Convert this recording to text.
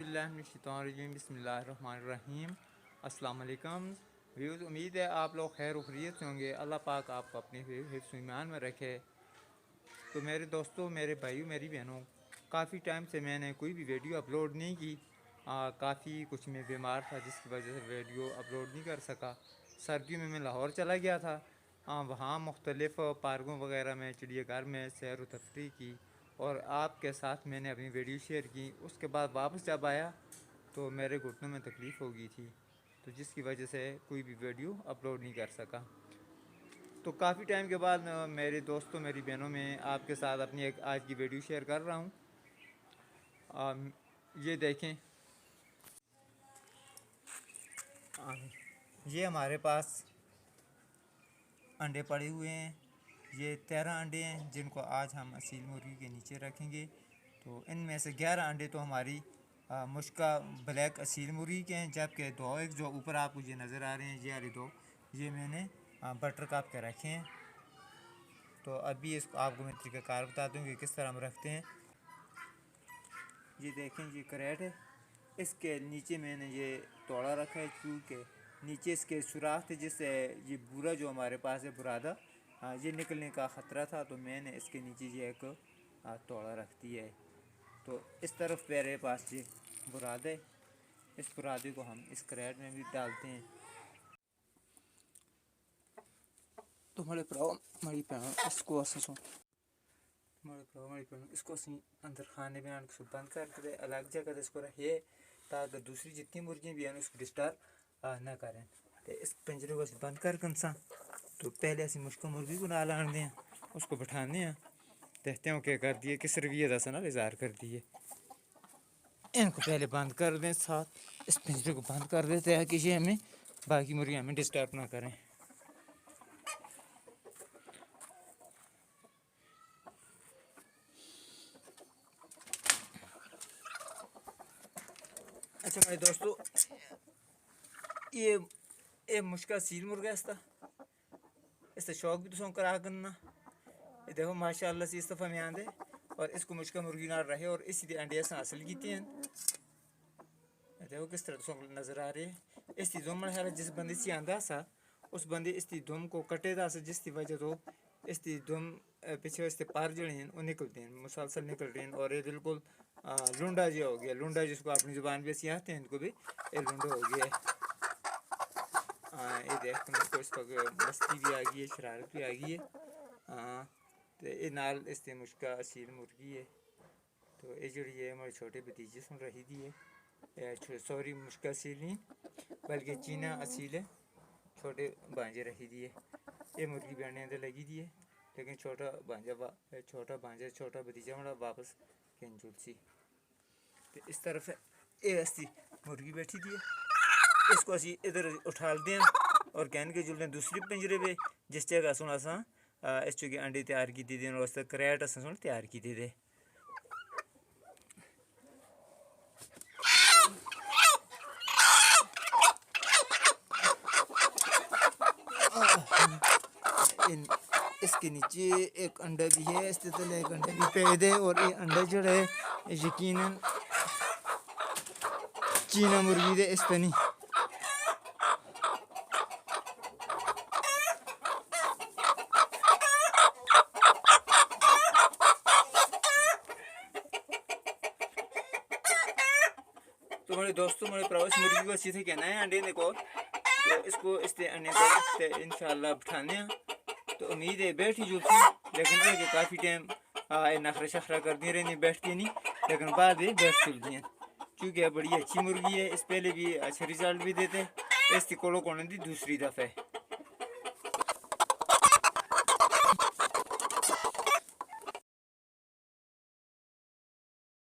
औज़ुबिल्लाहि बिस्मिल्लाहिर्रहमानिर्रहीम। अस्सलाम वालेकुम व्यूज़, उम्मीद है आप लोग खैर खैरियत से होंगे। अल्लाह पाक आपको अपने हिफ्ज़ ईमान में रखे। तो मेरे दोस्तों, मेरे भाइयों, मेरी बहनों, काफ़ी टाइम से मैंने कोई भी वीडियो अपलोड नहीं की। काफ़ी कुछ मैं बीमार था जिसकी वजह से वीडियो अपलोड नहीं कर सका। सर्दियों में मैं लाहौर चला गया था। वहाँ मुख्तलिफ़ पार्कों वगैरह में, चिड़ियाघर में सैर व तफरीह की और आपके साथ मैंने अपनी वीडियो शेयर की। उसके बाद वापस जब आया तो मेरे घुटनों में तकलीफ़ हो गई थी, तो जिसकी वजह से कोई भी वीडियो अपलोड नहीं कर सका। तो काफ़ी टाइम के बाद मेरे दोस्तों, मेरी बहनों में आपके साथ अपनी एक आज की वीडियो शेयर कर रहा हूँ। ये देखें, ये हमारे पास अंडे पड़े हुए हैं। ये 13 अंडे हैं जिनको आज हम असील मुर्गी के नीचे रखेंगे। तो इनमें से 11 अंडे तो हमारी मुश्का ब्लैक असील मुर्गी के हैं, जबकि दो एक जो ऊपर आपको ये नज़र आ रहे हैं, ये वाले दो, ये मैंने बटर कप के रखे हैं। तो अभी इसको आपको मैं तरीक़ाकार बताता हूँ कि किस तरह हम रखते हैं। ये देखें, ये क्रेट है, इसके नीचे मैंने ये तोड़ा रखा है क्योंकि नीचे इसके सुराख थे जिससे ये बुरा जो हमारे पास है बुरादा, ये निकलने का ख़तरा था। तो मैंने इसके नीचे ये एक तोड़ा रख दिया है। तो इस तरफ मेरे पास ये बुरादा है, इस बुरादे को हम इस क्रेट में भी डालते हैं। तो हमारे भराओ हमारी भैनों, इसको असो हमारे भराओ हमारी भैनों, इसको असी अंदर खाने में इसको बंद करके अलग जगह इसको रखिए ताकि दूसरी जितनी मुर्गियाँ भी हैं उसको डिस्टर्ब ना करें। तो इस पिंजरे को बंद कर कंसा तो पहले असी मुश्किल मुर्गी को नाल आने हैं, उसको बैठाने हैं, देखते हैं क्या कर दिए, किस रवैये दस ना इज़हार कर दिए। इनको पहले बंद कर दें, साथ इस पिंजरे को बंद कर देते हैं कि ये हमें बाकी मुर्गियाँ हमें डिस्टर्ब ना करें। अच्छा मेरे दोस्तों, ये मुश्किल सील मुर्गा इसका शौक भी तो करा करना। ये देखो माशाल्लाह से इस दफ़ा में आंदे और इसको मुश्किल मुर्गी ना रहे और इसी अंडे से हासिल की हैं। देखो किस तरह तो नज़र आ रही है। इसकी दुम है जिस बंदे से आंदा सा उस बंदे इसकी दुम को कटे दा सा, जिसकी वजह तो इसकी दुम पीछे इसके पार जड़े हैं वो निकलते हैं, मुसलसल निकल रहे हैं। और ये बिल्कुल लुंडा जो हो गया, लुंडा जिसको अपनी ज़ुबान पे सियाते हैं, इनको भी ये लुंडा हो गया है। ये देखते हैं इसको, इसका मस्ती भी आ गई है, शरारत भी आ गई है। तो ये नाल इससे मुश्का असील मुर्गी है। तो ये जड़ी है हमारे छोटे भतीजे सुन रही थी है, सॉरी मुश्का असील नहीं बल्कि चीना असील है, छोटे भांजे रही दी है। ये मुर्गी भी अंडे अंदर लगी दी है, लेकिन छोटा भांजा छोटा भतीजा हमारा वापस कैंजुल सी। तो इस तरफ ये अस्ती मुर्गी बैठी थी, इसको असी इधर उठा दें और कहन के जुलते दूसरी पिंजरे पे जिस जगह सुन असा इस चुके अंडे तैयार की थी और उस करैट अस सुन तैयार की थी। इसके नीचे एक अंडा भी है, इससे तले एक अंडा भी पैद है और ये अंडा जो है यकीनन चीना मुर्गी दे इस तनी। तो मेरे दोस्तों, मेरे प्रवास मुर्गी को अच्छी से कहना है अंडे ने को, तो इसको इस अंडे को इंशाल्लाह बिठाने हैं। तो उम्मीद है बैठी जुलती, लेकिन ये काफ़ी टाइम नखरा शखरा करती रहनी, बैठती नहीं, लेकिन बाद में बैठ चलती हैं क्योंकि बड़ी अच्छी मुर्गी है। इस पहले भी अच्छे रिजल्ट भी देते हैं। इसकी कोलो कौन दी दूसरी दफ़ा है।